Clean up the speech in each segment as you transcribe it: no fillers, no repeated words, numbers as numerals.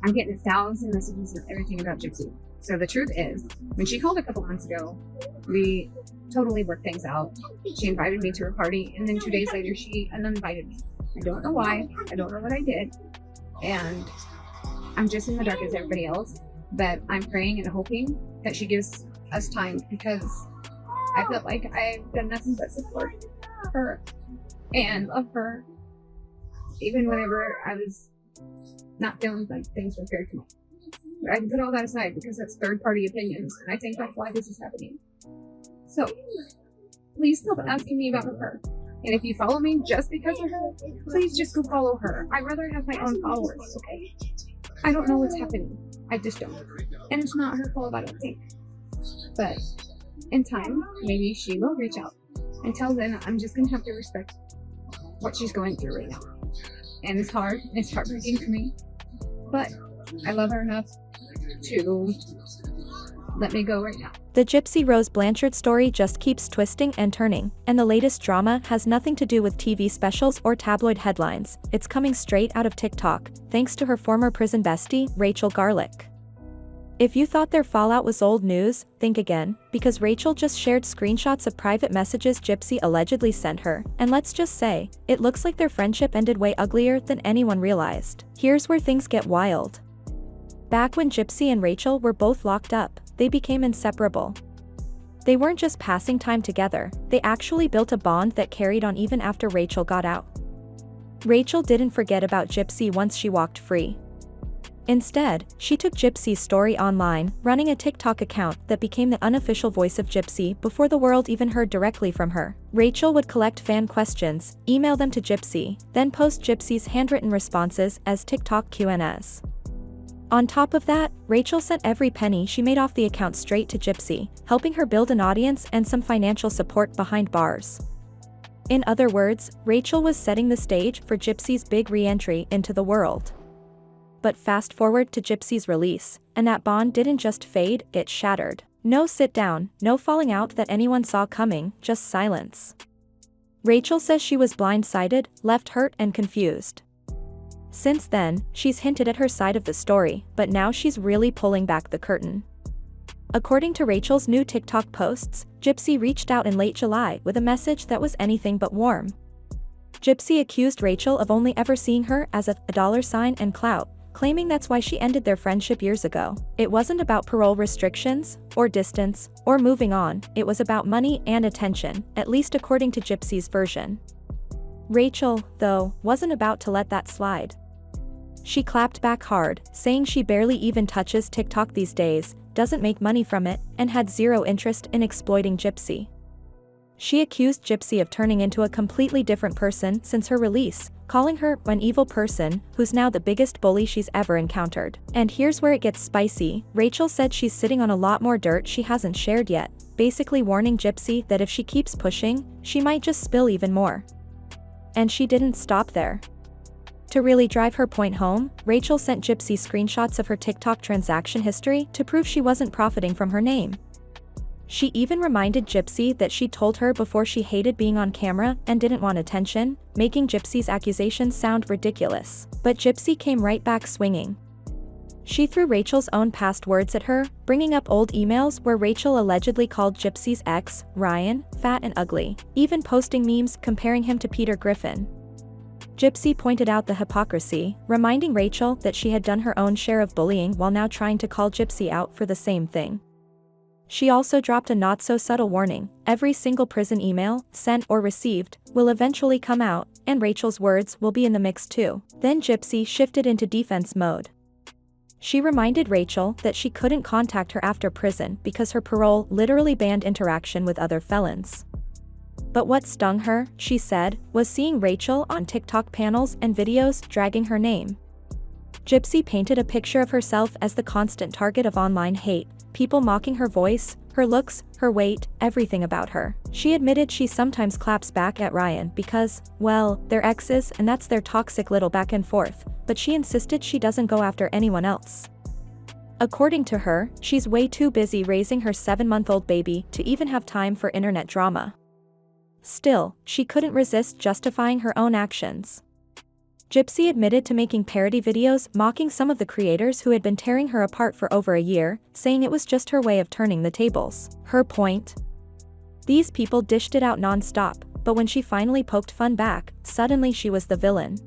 I'm getting thousands of messages and everything about Gypsy. So the truth is, when she called a couple months ago, we totally worked things out. She invited me to her party, and then 2 days later, she uninvited me. I don't know why. I don't know what I did. And I'm just in the dark as everybody else. But I'm praying and hoping that she gives us time, because I feel like I've done nothing but support her and love her, even whenever I was not feeling like things were fair to me. But I can put all that aside because that's third-party opinions, and I think that's why this is happening. So, please stop asking me about her. And if you follow me just because of her, please just go follow her. I'd rather have my own followers, okay? I don't know what's happening. I just don't. And it's not her fault, I don't think. But in time, maybe she will reach out. Until then, I'm just going to have to respect what she's going through right now. And it's hard. It's heartbreaking for me. But I love her enough to let me go right now. The Gypsy Rose Blanchard story just keeps twisting and turning, and the latest drama has nothing to do with TV specials or tabloid headlines. It's coming straight out of TikTok, thanks to her former prison bestie, Rachel Garlick. If you thought their fallout was old news, think again, because Rachel just shared screenshots of private messages Gypsy allegedly sent her, and let's just say, it looks like their friendship ended way uglier than anyone realized. Here's where things get wild. Back when Gypsy and Rachel were both locked up, they became inseparable. They weren't just passing time together, they actually built a bond that carried on even after Rachel got out. Rachel didn't forget about Gypsy once she walked free. Instead, she took Gypsy's story online, running a TikTok account that became the unofficial voice of Gypsy before the world even heard directly from her. Rachel would collect fan questions, email them to Gypsy, then post Gypsy's handwritten responses as TikTok Q&As. On top of that, Rachel sent every penny she made off the account straight to Gypsy, helping her build an audience and some financial support behind bars. In other words, Rachel was setting the stage for Gypsy's big re-entry into the world. But fast forward to Gypsy's release, and that bond didn't just fade, it shattered. No sit down, no falling out that anyone saw coming, just silence. Rachel says she was blindsided, left hurt and confused. Since then, she's hinted at her side of the story, but now she's really pulling back the curtain. According to Rachel's new TikTok posts, Gypsy reached out in late July with a message that was anything but warm. Gypsy accused Rachel of only ever seeing her as a dollar sign and clout, claiming that's why she ended their friendship years ago. It wasn't about parole restrictions, or distance, or moving on, it was about money and attention, at least according to Gypsy's version. Rachel, though, wasn't about to let that slide. She clapped back hard, saying she barely even touches TikTok these days, doesn't make money from it, and had zero interest in exploiting Gypsy. She accused Gypsy of turning into a completely different person since her release, calling her an evil person who's now the biggest bully she's ever encountered. And here's where it gets spicy. Rachel said she's sitting on a lot more dirt she hasn't shared yet, basically warning Gypsy that if she keeps pushing, she might just spill even more. And she didn't stop there. To really drive her point home, Rachel sent Gypsy screenshots of her TikTok transaction history to prove she wasn't profiting from her name. She even reminded Gypsy that she told her before she hated being on camera and didn't want attention, making Gypsy's accusations sound ridiculous. But Gypsy came right back swinging. She threw Rachel's own past words at her, bringing up old emails where Rachel allegedly called Gypsy's ex, Ryan, fat and ugly, even posting memes comparing him to Peter Griffin. Gypsy pointed out the hypocrisy, reminding Rachel that she had done her own share of bullying while now trying to call Gypsy out for the same thing. She also dropped a not-so-subtle warning: every single prison email, sent or received, will eventually come out, and Rachel's words will be in the mix too. Then Gypsy shifted into defense mode. She reminded Rachel that she couldn't contact her after prison because her parole literally banned interaction with other felons. But what stung her, she said, was seeing Rachel on TikTok panels and videos dragging her name. Gypsy painted a picture of herself as the constant target of online hate, people mocking her voice, her looks, her weight, everything about her. She admitted she sometimes claps back at Ryan because, well, they're exes and that's their toxic little back and forth, but she insisted she doesn't go after anyone else. According to her, she's way too busy raising her 7-month-old baby to even have time for internet drama. Still, she couldn't resist justifying her own actions. Gypsy admitted to making parody videos mocking some of the creators who had been tearing her apart for over a year, saying it was just her way of turning the tables. Her point? These people dished it out non-stop, but when she finally poked fun back, suddenly she was the villain.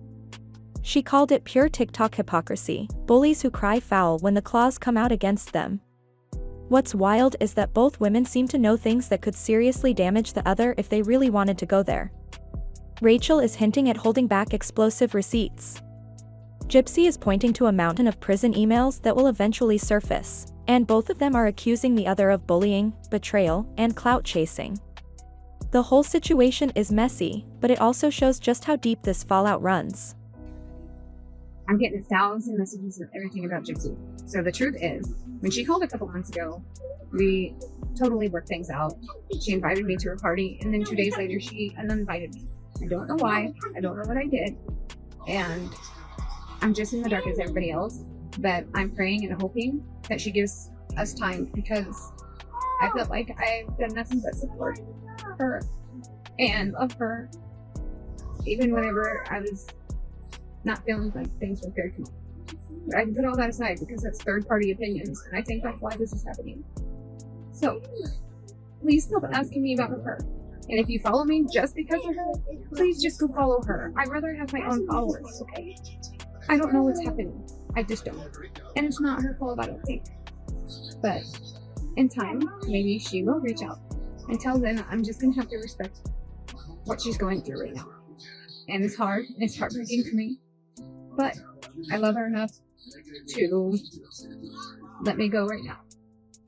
She called it pure TikTok hypocrisy, bullies who cry foul when the claws come out against them. What's wild is that both women seem to know things that could seriously damage the other if they really wanted to go there. Rachel is hinting at holding back explosive receipts. Gypsy is pointing to a mountain of prison emails that will eventually surface, and both of them are accusing the other of bullying, betrayal, and clout chasing. The whole situation is messy, but it also shows just how deep this fallout runs. I'm getting 1,000 messages and everything about Gypsy. So the truth is, when she called a couple months ago, we totally worked things out. She invited me to her party, and then 2 days later, she uninvited me. I don't know why. I don't know what I did. And I'm just in the dark as everybody else. But I'm praying and hoping that she gives us time, because I feel like I've done nothing but support her and love her, even whenever I was not feeling like things were fair to me. But I can put all that aside because that's third-party opinions, and I think that's why this is happening. So, please stop asking me about her. And if you follow me just because of her, please just go follow her. I'd rather have my own followers, okay? I don't know what's happening. I just don't. And it's not her fault, I don't think. But in time, maybe she will reach out. Until then, I'm just gonna have to respect what she's going through right now. And it's hard, and it's heartbreaking for me. But I love her enough to let me go right now.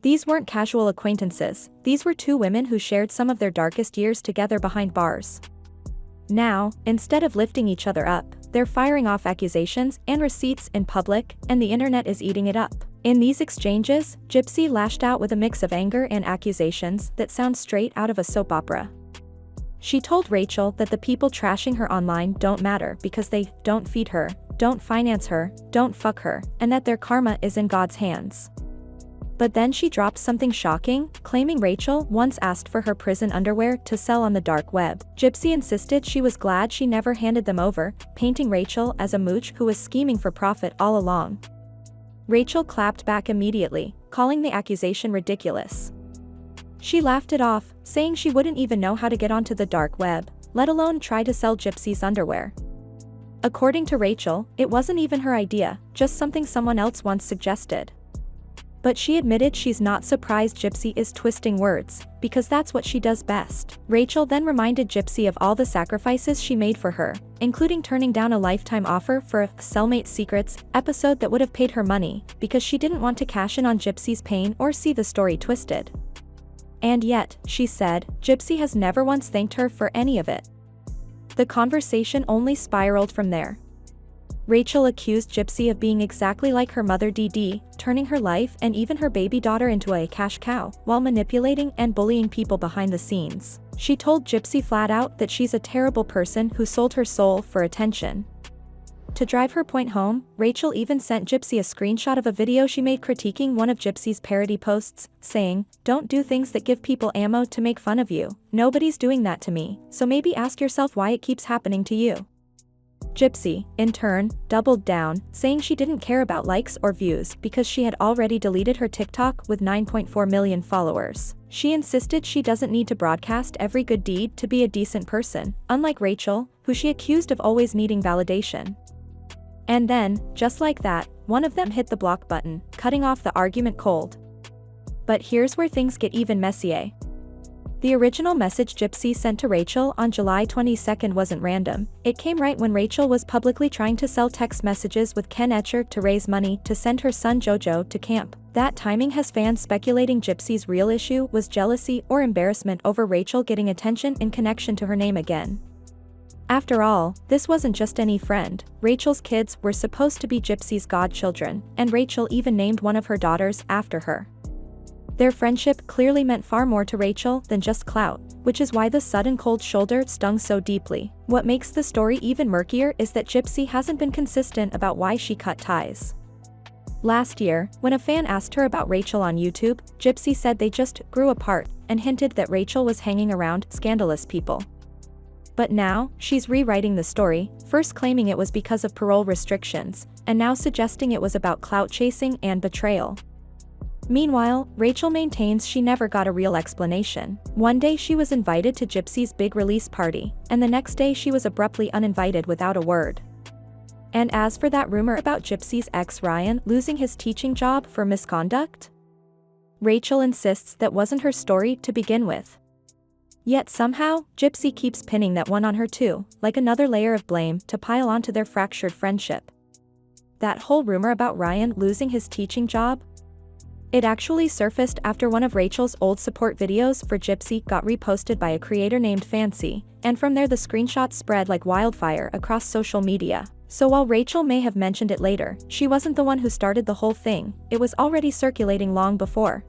These weren't casual acquaintances, these were two women who shared some of their darkest years together behind bars. Now, instead of lifting each other up, they're firing off accusations and receipts in public, and the internet is eating it up. In these exchanges, Gypsy lashed out with a mix of anger and accusations that sound straight out of a soap opera. She told Rachel that the people trashing her online don't matter because they don't feed her, don't finance her, don't fuck her, and that their karma is in God's hands. But then she dropped something shocking, claiming Rachel once asked for her prison underwear to sell on the dark web. Gypsy insisted she was glad she never handed them over, painting Rachel as a mooch who was scheming for profit all along. Rachel clapped back immediately, calling the accusation ridiculous. She laughed it off, saying she wouldn't even know how to get onto the dark web, let alone try to sell Gypsy's underwear. According to Rachel, it wasn't even her idea, just something someone else once suggested. But she admitted she's not surprised Gypsy is twisting words, because that's what she does best. Rachel then reminded Gypsy of all the sacrifices she made for her, including turning down a lifetime offer for a Cellmate Secrets episode that would have paid her money, because she didn't want to cash in on Gypsy's pain or see the story twisted. And yet, she said, Gypsy has never once thanked her for any of it. The conversation only spiraled from there. Rachel accused Gypsy of being exactly like her mother Dee, turning her life and even her baby daughter into a cash cow, while manipulating and bullying people behind the scenes. She told Gypsy flat out that she's a terrible person who sold her soul for attention. To drive her point home, Rachel even sent Gypsy a screenshot of a video she made critiquing one of Gypsy's parody posts, saying, "Don't do things that give people ammo to make fun of you. Nobody's doing that to me, so maybe ask yourself why it keeps happening to you." Gypsy, in turn, doubled down, saying she didn't care about likes or views because she had already deleted her TikTok with 9.4 million followers. She insisted she doesn't need to broadcast every good deed to be a decent person, unlike Rachel, who she accused of always needing validation. And then, just like that, one of them hit the block button, cutting off the argument cold. But here's where things get even messier. The original message Gypsy sent to Rachel on July 22 wasn't random. It came right when Rachel was publicly trying to sell text messages with Ken Etcher to raise money to send her son Jojo to camp. That timing has fans speculating Gypsy's real issue was jealousy or embarrassment over Rachel getting attention in connection to her name again. After all, this wasn't just any friend. Rachel's kids were supposed to be Gypsy's godchildren, and Rachel even named one of her daughters after her. Their friendship clearly meant far more to Rachel than just clout, which is why the sudden cold shoulder stung so deeply. What makes the story even murkier is that Gypsy hasn't been consistent about why she cut ties. Last year, when a fan asked her about Rachel on YouTube, Gypsy said they just grew apart, and hinted that Rachel was hanging around scandalous people. But now, she's rewriting the story, first claiming it was because of parole restrictions, and now suggesting it was about clout chasing and betrayal. Meanwhile, Rachel maintains she never got a real explanation. One day she was invited to Gypsy's big release party, and the next day she was abruptly uninvited without a word. And as for that rumor about Gypsy's ex Ryan losing his teaching job for misconduct, Rachel insists that wasn't her story to begin with. Yet somehow, Gypsy keeps pinning that one on her too, like another layer of blame to pile onto their fractured friendship. That whole rumor about Ryan losing his teaching job? It actually surfaced after one of Rachel's old support videos for Gypsy got reposted by a creator named Fancy, and from there the screenshots spread like wildfire across social media. So while Rachel may have mentioned it later, she wasn't the one who started the whole thing, it was already circulating long before.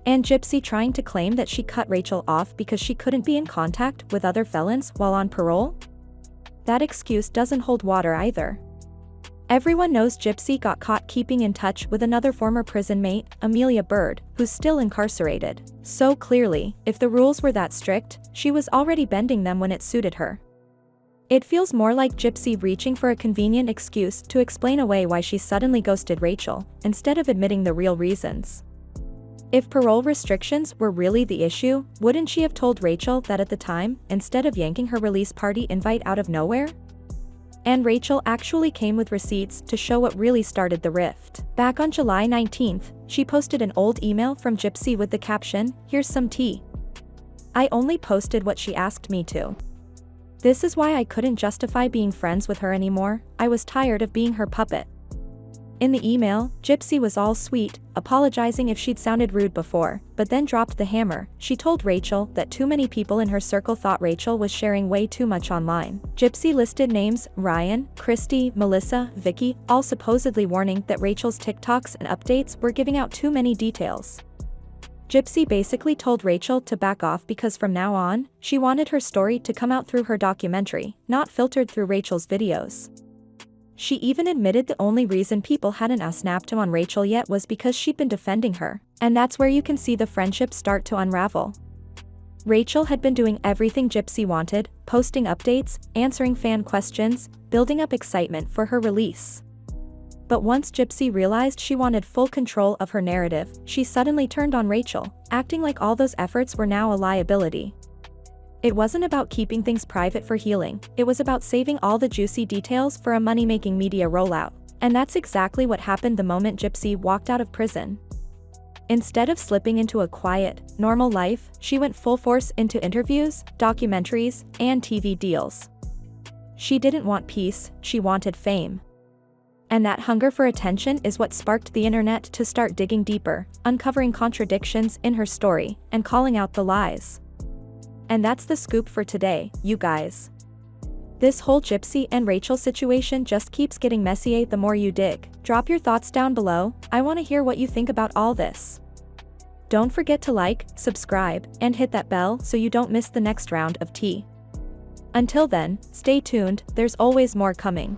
And Gypsy trying to claim that she cut Rachel off because she couldn't be in contact with other felons while on parole? That excuse doesn't hold water either. Everyone knows Gypsy got caught keeping in touch with another former prison mate, Amelia Bird, who's still incarcerated. So clearly, if the rules were that strict, she was already bending them when it suited her. It feels more like Gypsy reaching for a convenient excuse to explain away why she suddenly ghosted Rachel, instead of admitting the real reasons. If parole restrictions were really the issue, wouldn't she have told Rachel that at the time, instead of yanking her release party invite out of nowhere? And Rachel actually came with receipts to show what really started the rift. Back on July 19th, she posted an old email from Gypsy with the caption, "Here's some tea. I only posted what she asked me to. This is why I couldn't justify being friends with her anymore, I was tired of being her puppet." In the email, Gypsy was all sweet, apologizing if she'd sounded rude before, but then dropped the hammer. She told Rachel that too many people in her circle thought Rachel was sharing way too much online. Gypsy listed names, Ryan, Christy, Melissa, Vicky, all supposedly warning that Rachel's TikToks and updates were giving out too many details. Gypsy basically told Rachel to back off because from now on, she wanted her story to come out through her documentary, not filtered through Rachel's videos. She even admitted the only reason people hadn't snapped him on Rachel yet was because she'd been defending her, and that's where you can see the friendship start to unravel. Rachel had been doing everything Gypsy wanted, posting updates, answering fan questions, building up excitement for her release. But once Gypsy realized she wanted full control of her narrative, she suddenly turned on Rachel, acting like all those efforts were now a liability. It wasn't about keeping things private for healing, it was about saving all the juicy details for a money-making media rollout. And that's exactly what happened the moment Gypsy walked out of prison. Instead of slipping into a quiet, normal life, she went full force into interviews, documentaries, and TV deals. She didn't want peace, she wanted fame. And that hunger for attention is what sparked the internet to start digging deeper, uncovering contradictions in her story, and calling out the lies. And that's the scoop for today, you guys. This whole Gypsy and Rachel situation just keeps getting messy the more you dig. Drop your thoughts down below, I want to hear what you think about all this. Don't forget to like, subscribe, and hit that bell so you don't miss the next round of tea. Until then, stay tuned, there's always more coming.